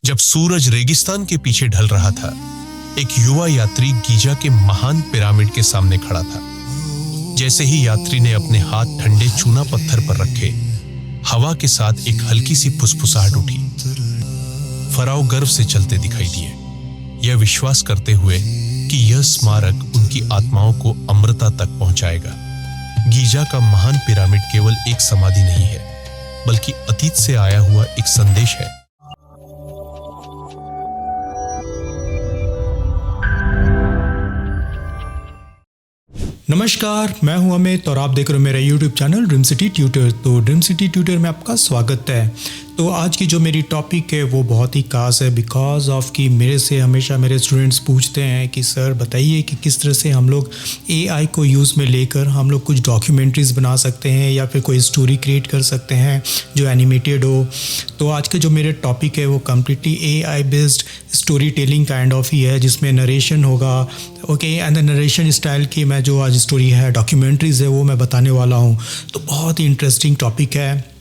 जब सूरज रेगिस्तान के पीछे ढल रहा था, एक युवा यात्री गीजा के महान पिरामिड के सामने खड़ा था। जैसे ही यात्री ने अपने हाथ ठंडे चूना पत्थर पर रखे, हवा के साथ एक हल्की सी फुसफुसाहट उठी। फराओ गर्व से चलते दिखाई दिए, यह विश्वास करते हुए कि यह स्मारक उनकी आत्माओं को अमरता तक पहुंचाएगा। गीजा का महान पिरामिड केवल एक समाधि नहीं है, बल्कि अतीत से आया हुआ एक संदेश है। नमस्कार, मैं हूं अमित और आप देख रहे हो मेरा YouTube channel dream city tutor. तो ड्रीम सिटी ट्यूटर में आपका स्वागत है। तो आज की जो मेरी टॉपिक है वो बहुत ही खास है, बिकॉज ऑफ कि मेरे से हमेशा मेरे स्टूडेंट्स पूछते हैं कि सर बताइए कि किस तरह से हम लोग AI को यूज़ में लेकर हम लोग कुछ डॉक्यूमेंट्रीज़ बना सकते हैं या फिर कोई स्टोरी क्रिएट कर सकते हैं जो एनिमेटेड हो। तो आज का जो मेरा टॉपिक है वो completely AI based story telling kind of ही है, जिसमें नरेशन होगा। Okay, and the narration style की मैं जो आज स्टोरी है, डॉक्यूमेंट्रीज़ है, वो मैं बताने वाला हूँ। तो बहुत ही इंटरेस्टिंग टॉपिक है,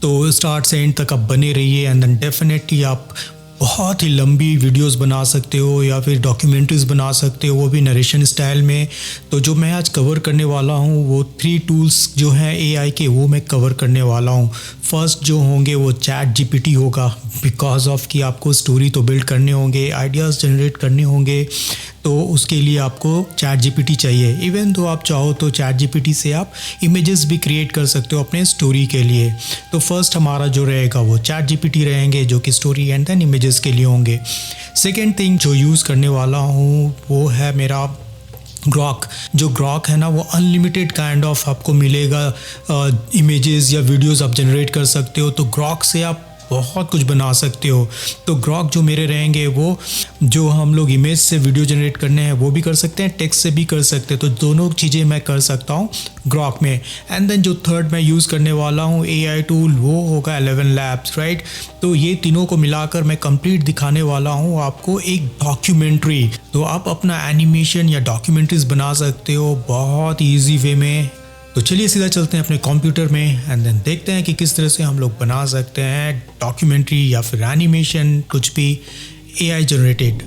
तो स्टार्ट से एंड तक आप बने रहिए। एंड देन डेफिनेटली आप बहुत ही लंबी वीडियोस बना सकते हो या फिर डॉक्यूमेंट्रीज़ बना सकते हो, वो भी नरेशन स्टाइल में। तो जो मैं आज कवर करने वाला हूँ वो 3 टूल्स जो हैं AI के, वो मैं कवर करने वाला हूँ। फर्स्ट जो होंगे वो चैट GPT होगा, बिकॉज ऑफ कि आपको स्टोरी तो बिल्ड करने होंगे, आइडियाज़ जनरेट करने होंगे, तो उसके लिए आपको चैट GPT चाहिए। इवन तो आप चाहो तो चैट GPT से आप इमेजेस भी क्रिएट कर सकते हो अपने स्टोरी के लिए। तो फर्स्ट हमारा जो रहेगा वो चैट GPT रहेंगे, जो कि स्टोरी एंड देन इमेजेस के लिए होंगे। सेकेंड थिंग जो यूज़ करने वाला हूँ वो है मेरा ग्रॉक। जो ग्रॉक है ना, वो अनलिमिटेड काइंड ऑफ आपको मिलेगा, इमेजेस या वीडियोस आप जनरेट कर सकते हो। तो ग्रॉक से आप बहुत कुछ बना सकते हो। तो ग्रॉक जो मेरे रहेंगे वो जो हम लोग इमेज से वीडियो जनरेट करने हैं वो भी कर सकते हैं, टेक्स्ट से भी कर सकते हैं। तो दोनों चीज़ें मैं कर सकता हूँ ग्रॉक में। एंड देन जो थर्ड मैं यूज़ करने वाला हूँ AI टूल, वो होगा 11 Labs, राइट। तो ये तीनों को मिलाकर मैं कंप्लीट दिखाने वाला हूँ आपको एक डॉक्यूमेंट्री। तो आप अपना एनिमेशन या डॉक्यूमेंट्रीज बना सकते हो बहुत ईजी वे में। तो चलिए सीधा चलते हैं अपने कंप्यूटर में एंड देन देखते हैं कि किस तरह से हम लोग बना सकते हैं डॉक्यूमेंट्री या फिर एनिमेशन, कुछ भी AI जनरेटेड।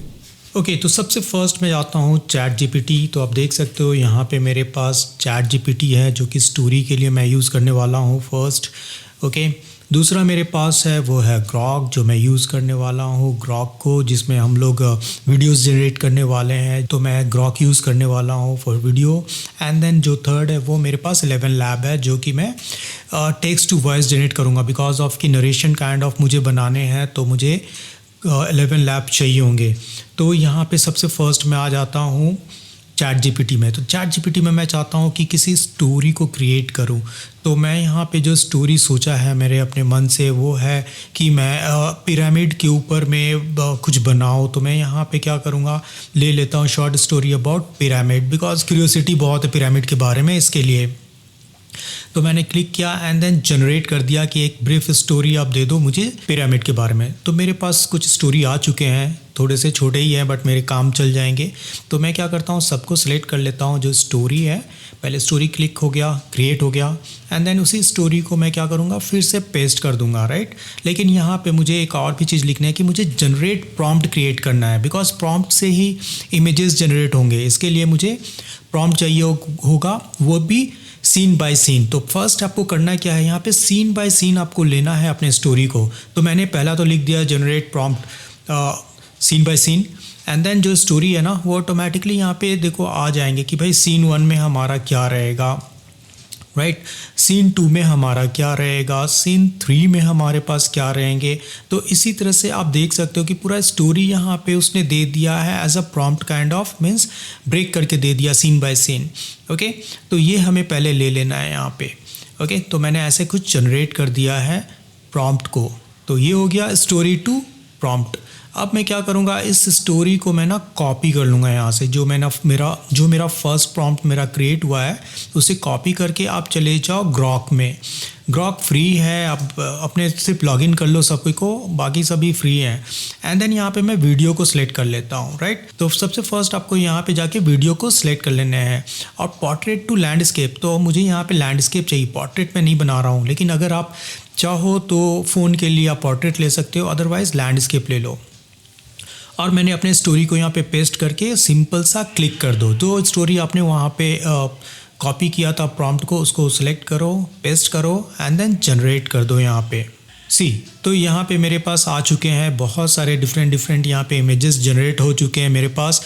ओके, तो सबसे फर्स्ट मैं जाता हूँ चैट GPT। तो आप देख सकते हो यहाँ पे मेरे पास चैट GPT है, जो कि स्टोरी के लिए मैं यूज़ करने वाला हूँ फर्स्ट। ओके, दूसरा मेरे पास है वो है ग्रॉक, जो मैं यूज़ करने वाला हूँ ग्रॉक को, जिसमें हम लोग वीडियोस जनरेट करने वाले हैं। तो मैं ग्रॉक यूज़ करने वाला हूँ फॉर वीडियो। एंड देन जो थर्ड है वो मेरे पास 11 लैब है, जो कि मैं टेक्स्ट टू वॉइस जनरेट करूँगा, बिकॉज ऑफ की नरेशन काइंड ऑफ मुझे बनाने हैं, तो मुझे 11 लैब चाहिए होंगे। तो यहाँ पे सबसे फर्स्ट मैं आ जाता हूँ चैट GPT में। तो चैट GPT में मैं चाहता हूँ कि किसी स्टोरी को क्रिएट करूँ। तो मैं यहाँ पे जो स्टोरी सोचा है मेरे अपने मन से वो है कि मैं पिरामिड के ऊपर में कुछ बनाऊँ। तो मैं यहाँ पे क्या करूँगा, ले लेता हूँ short story about pyramid, because curiosity बहुत है पिरामिड के बारे में, इसके लिए। तो मैंने क्लिक किया एंड देन जनरेट कर दिया कि एक ब्रीफ स्टोरी आप दे दो मुझे पिरामिड के बारे में। तो मेरे पास कुछ स्टोरी आ चुके हैं, थोड़े से छोटे ही हैं बट मेरे काम चल जाएंगे। तो मैं क्या करता हूँ, सबको सिलेक्ट कर लेता हूँ जो स्टोरी है। पहले स्टोरी क्लिक हो गया, क्रिएट हो गया, एंड देन उसी स्टोरी को मैं क्या करूँगा, फिर से पेस्ट कर दूंगा, राइट। लेकिन यहाँ पे मुझे एक और भी चीज़ लिखना है कि मुझे जनरेट प्रॉम्प्ट क्रिएट करना है, बिकॉज प्रॉम्प्ट से ही इमेजेस जनरेट होंगे। इसके लिए मुझे प्रॉम्प्ट चाहिए होगा, वो भी सीन बाय सीन। तो फर्स्ट आपको करना क्या है, यहाँ पे सीन बाय सीन आपको लेना है अपने स्टोरी को। तो मैंने पहला तो लिख दिया generate prompt scene by scene, and then जो स्टोरी है ना वो ऑटोमेटिकली यहाँ पे देखो आ जाएंगे कि भाई सीन 1 में हमारा क्या रहेगा, राइट। सीन 2 में हमारा क्या रहेगा, सीन 3 में हमारे पास क्या रहेंगे। तो इसी तरह से आप देख सकते हो कि पूरा स्टोरी यहाँ पे उसने दे दिया है as a prompt kind of, means break करके दे दिया सीन बाय सीन। ओके, तो ये हमें पहले ले लेना है यहाँ पे। ओके, तो मैंने ऐसे कुछ जनरेट कर दिया है प्रॉम्प्ट को। तो ये हो गया स्टोरी टू प्रॉम्प्ट। अब मैं क्या करूँगा, इस स्टोरी को मैं ना कॉपी कर लूँगा यहाँ से, जो मेरा फर्स्ट प्रॉम्प्ट मेरा क्रिएट हुआ है उसे कॉपी करके आप चले जाओ ग्रॉक में। ग्रॉक फ्री है, आप अपने सिर्फ लॉगिन कर लो सब को, बाकी सभी फ्री हैं। एंड देन यहाँ पे मैं वीडियो को सिलेक्ट कर लेता हूँ, राइट। तो सबसे फर्स्ट आपको यहाँ पे जाके वीडियो को सिलेक्ट कर लेने हैं। और पोर्ट्रेट टू लैंडस्केप, तो मुझे यहाँ पे लैंडस्केप चाहिए, पोर्ट्रेट में नहीं बना रहा हूँ। लेकिन अगर आप चाहो तो फ़ोन के लिए आप पोर्ट्रेट ले सकते हो, अदरवाइज़ लैंडस्केप ले लो। और मैंने अपने स्टोरी को यहाँ पे पेस्ट करके सिंपल सा क्लिक कर दो। जो स्टोरी आपने वहाँ पे कॉपी किया था प्रॉम्प्ट को, उसको सिलेक्ट करो, पेस्ट करो एंड देन जनरेट कर दो यहाँ पे। सी तो यहाँ पे मेरे पास आ चुके हैं बहुत सारे डिफरेंट यहाँ पे इमेजेस जनरेट हो चुके हैं मेरे पास।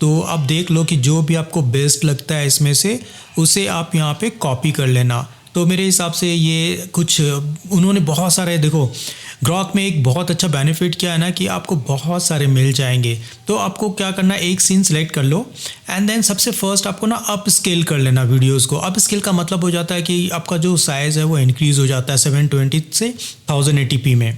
तो अब देख लो कि जो भी आपको बेस्ट लगता है इसमें से उसे आप यहाँ पे कॉपी कर लेना। तो मेरे हिसाब से ये कुछ उन्होंने बहुत सारे, देखो ग्रॉक में एक बहुत अच्छा बेनिफिट क्या है ना कि आपको बहुत सारे मिल जाएंगे। तो आपको क्या करना है, एक सीन सेलेक्ट कर लो एंड देन सबसे फर्स्ट आपको ना अप स्केल कर लेना वीडियोस को। अप स्केल का मतलब हो जाता है कि आपका जो साइज़ है वो इंक्रीज़ हो जाता है 720 से 1080p में,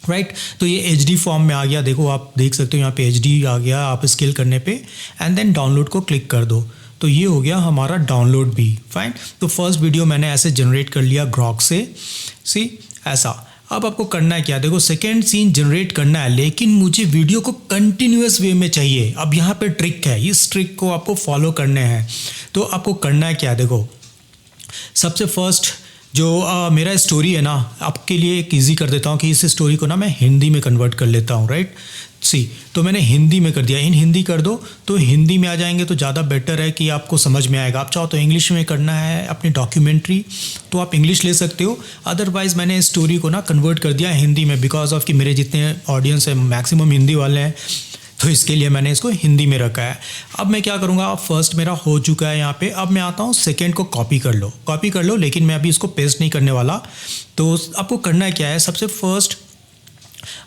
राइट। तो ये HD फॉर्म में आ गया, देखो आप देख सकते हो यहाँ पे HD आ गया आप स्केल करने पे एंड देन डाउनलोड को क्लिक कर दो। तो ये हो गया हमारा डाउनलोड भी, फाइन। तो फर्स्ट वीडियो मैंने ऐसे जनरेट कर लिया ग्रॉक से, सी ऐसा। अब आपको करना है क्या, देखो सेकेंड सीन जनरेट करना है लेकिन मुझे वीडियो को कंटिन्यूअस वे में चाहिए। अब यहाँ पे ट्रिक है, इस ट्रिक को आपको फॉलो करने हैं। तो आपको करना है क्या, देखो सबसे फर्स्ट जो मेरा स्टोरी है ना, आपके लिए एक ईजी कर देता हूँ कि इस स्टोरी को ना मैं हिंदी में कन्वर्ट कर लेता हूँ, राइट। सी तो मैंने हिंदी में कर दिया, इन हिंदी कर दो। तो हिंदी में आ जाएंगे तो ज़्यादा बेटर है कि आपको समझ में आएगा। आप चाहो तो इंग्लिश में करना है अपनी डॉक्यूमेंट्री तो आप इंग्लिश ले सकते हो, अदरवाइज़ मैंने स्टोरी को ना कन्वर्ट कर दिया हिंदी में बिकॉज ऑफ कि मेरे जितने ऑडियंस है मैक्सिमम हिंदी वाले हैं, तो इसके लिए मैंने इसको हिंदी में रखा है। अब मैं क्या करूँगा, फर्स्ट मेरा हो चुका है यहाँ पे। अब मैं आता हूँ सेकंड को कॉपी कर लो लेकिन मैं अभी इसको पेस्ट नहीं करने वाला। तो आपको करना क्या है, सबसे फर्स्ट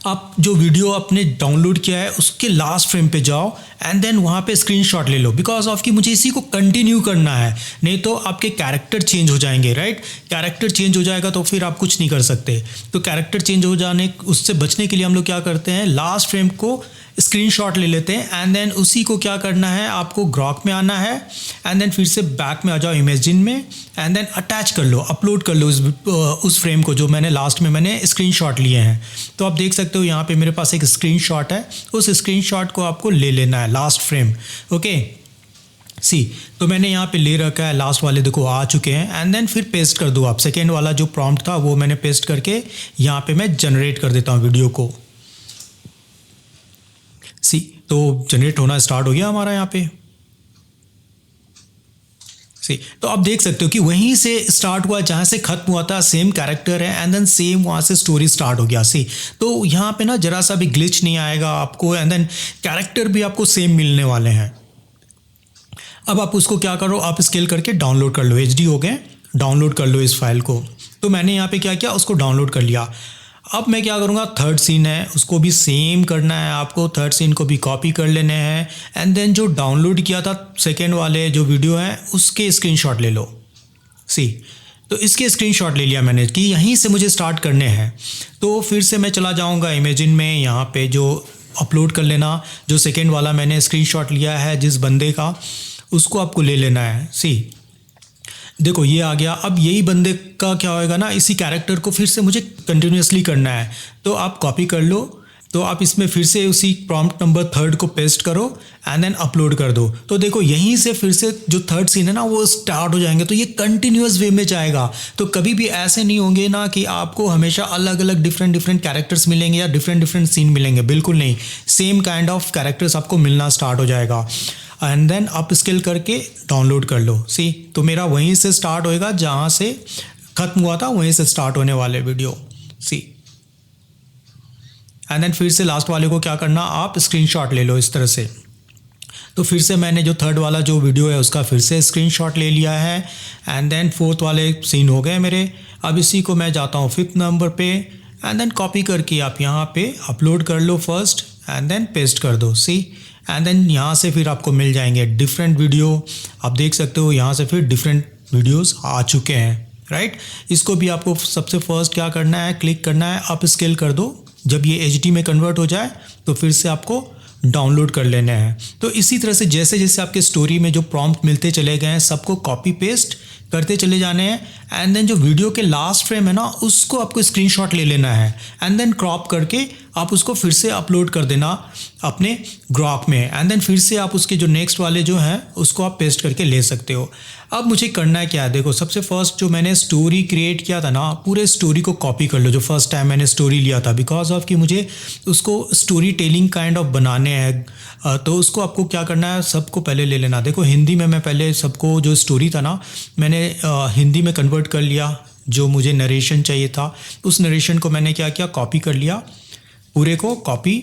आप जो वीडियो आपने डाउनलोड किया है उसके लास्ट फ्रेम पे जाओ एंड देन वहाँ पे स्क्रीनशॉट ले लो बिकॉज ऑफ कि मुझे इसी को कंटिन्यू करना है, नहीं तो आपके कैरेक्टर चेंज हो जाएंगे, राइट। कैरेक्टर चेंज हो जाएगा तो फिर आप कुछ नहीं कर सकते। तो कैरेक्टर चेंज हो जाने उससे बचने के लिए हम लोग क्या करते हैं, लास्ट फ्रेम को स्क्रीनशॉट ले लेते हैं एंड देन उसी को क्या करना है, आपको ग्रॉक में आना है एंड देन फिर से बैक में आ जाओ इमेजिन में एंड देन अटैच कर लो, अपलोड कर लो उस फ्रेम को जो मैंने लास्ट में मैंने स्क्रीनशॉट लिए हैं। तो आप देख सकते हो यहाँ पे मेरे पास एक स्क्रीनशॉट है, उस स्क्रीनशॉट को आपको ले लेना है लास्ट फ्रेम, ओके। सी तो मैंने यहाँ पे ले रखा है, लास्ट वाले देखो आ चुके हैं एंड देन फिर पेस्ट कर दो आप। सेकेंड वाला जो प्रॉम्प्ट था वो मैंने पेस्ट करके यहाँ पे मैं जनरेट कर देता हूँ वीडियो को। सी तो जनरेट होना स्टार्ट हो गया हमारा यहाँ पे। सी तो आप देख सकते हो कि वहीं से स्टार्ट हुआ जहाँ से खत्म हुआ था, सेम कैरेक्टर है एंड देन सेम वहाँ से स्टोरी स्टार्ट हो गया। सी तो यहाँ पे ना जरा सा भी ग्लिच नहीं आएगा आपको एंड देन कैरेक्टर भी आपको सेम मिलने वाले हैं। अब आप उसको क्या करो, आप स्केल करके डाउनलोड कर लो, HD हो गए, डाउनलोड कर लो इस फाइल को। तो मैंने यहाँ पे क्या किया, उसको डाउनलोड कर लिया। अब मैं क्या करूँगा, थर्ड सीन है उसको भी सेम करना है आपको, थर्ड सीन को भी कॉपी कर लेने हैं एंड देन जो डाउनलोड किया था सेकेंड वाले जो वीडियो हैं उसके स्क्रीनशॉट ले लो। सी तो इसके स्क्रीनशॉट ले लिया मैंने कि यहीं से मुझे स्टार्ट करने हैं। तो फिर से मैं चला जाऊँगा इमेजिन में, यहाँ पे जो अपलोड कर लेना, जो सेकेंड वाला मैंने स्क्रीनशॉट लिया है जिस बंदे का, उसको आपको ले लेना है। सी देखो ये आ गया। अब यही बंदे का क्या होएगा ना, इसी कैरेक्टर को फिर से मुझे कंटिन्यूसली करना है। तो आप कॉपी कर लो, तो आप इसमें फिर से उसी प्रॉम्प्ट नंबर थर्ड को पेस्ट करो एंड देन अपलोड कर दो। तो देखो यहीं से फिर से जो थर्ड सीन है ना वो स्टार्ट हो जाएंगे। तो ये कंटिन्यूस वे में जाएगा। तो कभी भी ऐसे नहीं होंगे ना कि आपको हमेशा अलग अलग डिफरेंट कैरेक्टर्स मिलेंगे या डिफरेंट सीन मिलेंगे, बिल्कुल नहीं। सेम काइंड ऑफ कैरेक्टर्स आपको मिलना स्टार्ट हो जाएगा एंड देन अप स्केल करके डाउनलोड कर लो। सी तो मेरा वहीं से स्टार्ट होएगा जहाँ से ख़त्म हुआ था, वहीं से स्टार्ट होने वाले वीडियो। सी एंड देन फिर से लास्ट वाले को क्या करना, आप स्क्रीनशॉट ले लो इस तरह से। तो फिर से मैंने जो थर्ड वाला जो वीडियो है उसका फिर से स्क्रीनशॉट ले लिया है एंड देन फोर्थ वाले सीन हो गए मेरे। अब इसी को मैं जाता हूँ फिफ्थ नंबर पे एंड देन कॉपी करके आप यहाँ पे अपलोड कर लो फर्स्ट एंड देन पेस्ट कर दो। सी एंड देन यहाँ से फिर आपको मिल जाएंगे डिफरेंट वीडियो। आप देख सकते हो यहाँ से फिर डिफरेंट वीडियोस आ चुके हैं, राइट। इसको भी आपको सबसे फर्स्ट क्या करना है, क्लिक करना है, अप स्केल कर दो। जब ये HD में कन्वर्ट हो जाए तो फिर से आपको डाउनलोड कर लेने हैं। तो इसी तरह से जैसे जैसे आपके स्टोरी में जो प्रॉम्प्ट मिलते चले गए हैं सबको कॉपी पेस्ट करते चले जाने हैं एंड देन जो वीडियो के लास्ट फ्रेम है ना उसको आपको स्क्रीनशॉट ले लेना है एंड देन क्रॉप करके आप उसको फिर से अपलोड कर देना अपने ग्रॉक में, एंड देन फिर से आप उसके जो नेक्स्ट वाले जो हैं उसको आप पेस्ट करके ले सकते हो। अब मुझे करना है क्या है, देखो सबसे फर्स्ट जो मैंने स्टोरी क्रिएट किया था ना, पूरे स्टोरी को कॉपी कर लो जो फर्स्ट टाइम मैंने स्टोरी लिया था, बिकॉज ऑफ कि मुझे उसको स्टोरी टेलिंग काइंड ऑफ बनाने हैं। तो उसको आपको क्या करना है, सबको पहले ले लेना। देखो हिंदी में मैं पहले सबको जो स्टोरी था ना मैंने हिंदी में कन्वर्ट कर लिया, जो मुझे नरेशन चाहिए था उस नरेशन को मैंने क्या किया, कॉपी कर लिया, पूरे को कॉपी,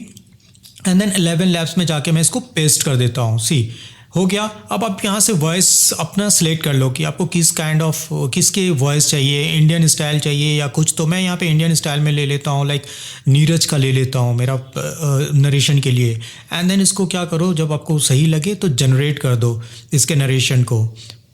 एंड देन 11 लैब्स में जाके मैं इसको पेस्ट कर देता हूँ। सी हो गया। अब आप यहाँ से वॉइस अपना सिलेक्ट कर लो कि आपको किस काइंड ऑफ किसके वॉइस चाहिए, इंडियन स्टाइल चाहिए या कुछ। तो मैं यहाँ पे इंडियन स्टाइल में ले लेता हूँ, लाइक नीरज का ले लेता हूँ मेरा नरेशन के लिए। एंड देन इसको क्या करो, जब आपको सही लगे तो जनरेट कर दो इसके नरेशन को।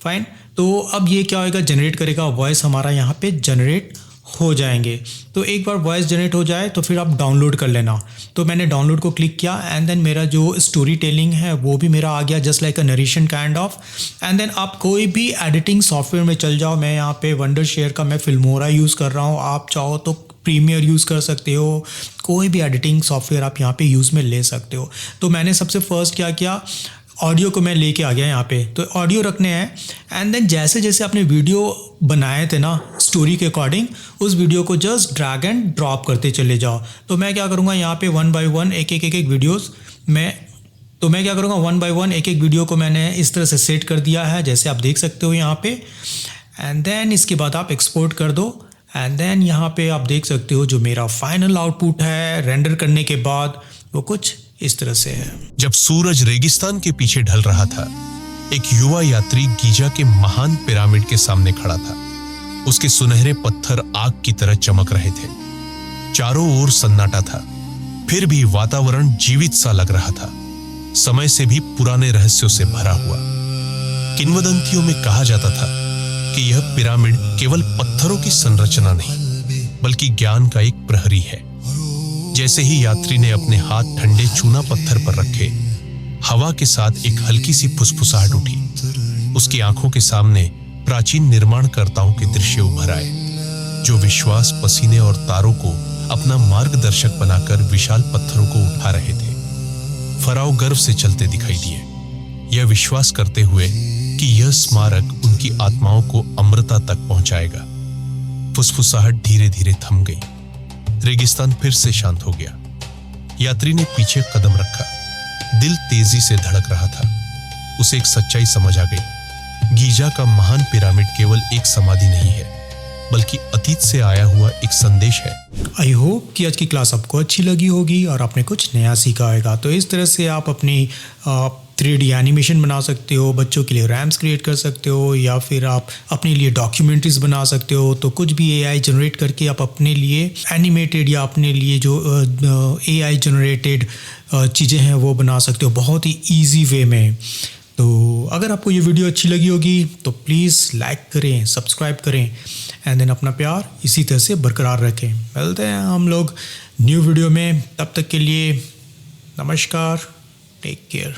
फाइन। तो अब ये क्या होएगा, जनरेट करेगा, वॉइस हमारा यहाँ पे जनरेट हो जाएंगे। तो एक बार वॉइस जनरेट हो जाए तो फिर आप डाउनलोड कर लेना। तो मैंने डाउनलोड को क्लिक किया, एंड देन मेरा जो स्टोरी टेलिंग है वो भी मेरा आ गया, just like a narration kind of. And then आप कोई भी एडिटिंग सॉफ्टवेयर में चल जाओ, मैं यहाँ पे वंडर शेयर का मैं फिल्मोरा यूज़ कर रहा हूँ, आप चाहो तो प्रीमियर यूज़ कर सकते हो, कोई भी एडिटिंग सॉफ्टवेयर आप यहाँ पे यूज़ में ले सकते हो। तो मैंने सबसे फर्स्ट क्या किया, ऑडियो को मैं लेके आ गया यहाँ पे, तो ऑडियो रखने हैं। एंड देन जैसे जैसे आपने वीडियो बनाए थे ना स्टोरी के अकॉर्डिंग, उस वीडियो को जस्ट ड्रैग एंड ड्रॉप करते चले जाओ। तो मैं क्या करूँगा, यहाँ पे 1 by 1 एक वीडियोस मैं क्या करूँगा, 1 by 1 एक वीडियो को मैंने इस तरह से सेट कर दिया है, जैसे आप देख सकते हो यहाँ पे। एंड देन इसके बाद आप एक्सपोर्ट कर दो, एंड देन यहाँ पे आप देख सकते हो जो मेरा फाइनल आउटपुट है रेंडर करने के बाद, वो कुछ इस तरह से है। जब सूरज रेगिस्तान के पीछे ढल रहा था, एक युवा यात्री गीजा के महान पिरामिड के सामने खड़ा था। उसके सुनहरे पत्थर आग की तरह चमक रहे थे। चारों ओर सन्नाटा था, फिर भी वातावरण जीवित सा लग रहा था, समय से भी पुराने रहस्यों से भरा हुआ। किंवदंतियों में कहा जाता था कि यह पिरामिड केवल पत्थरों की संरचना नहीं, बल्कि ज्ञान का एक प्रहरी है। जैसे ही यात्री ने अपने हाथ ठंडे चूना पत्थर पर रखे, हवा के साथ एक हल्की सी फुसफुसाहट उठी। उसकी आंखों के सामने प्राचीन निर्माणकर्ताओं के दृश्य उभर आए, जो विश्वास, पसीने और तारों को अपना मार्गदर्शक बनाकर विशाल पत्थरों को उठा रहे थे। फराओ गर्व से चलते दिखाई दिए, यह विश्वास करते हुए कि यह स्मारक उनकी आत्माओं को अमृता तक पहुंचाएगा। फुसफुसाहट धीरे धीरे थम गई। रेगिस्तान फिर से शांत हो गया। यात्री ने पीछे कदम रखा, दिल तेजी से धड़क रहा था। उसे एक सच्चाई समझ आ गई, गीजा का महान पिरामिड केवल एक समाधि नहीं है, बल्कि अतीत से आया हुआ एक संदेश है। आई होप कि आज की क्लास आपको अच्छी लगी होगी और आपने कुछ नया सीखा होगा। तो इस तरह से आप अपनी 3D एनिमेशन बना सकते हो, बच्चों के लिए रैम्स क्रिएट कर सकते हो, या फिर आप अपने लिए डॉक्यूमेंट्रीज बना सकते हो। तो कुछ भी AI जनरेट करके आप अपने लिए एनिमेटेड या अपने लिए जो AI जनरेटेड चीज़ें हैं वो बना सकते हो बहुत ही ईजी वे में। तो अगर आपको ये वीडियो अच्छी लगी होगी तो प्लीज़ लाइक करें, सब्सक्राइब करें, एंड देन अपना प्यार इसी तरह से बरकरार रखें। मिलते हैं हम लोग न्यू वीडियो में, तब तक के लिए नमस्कार, टेक केयर।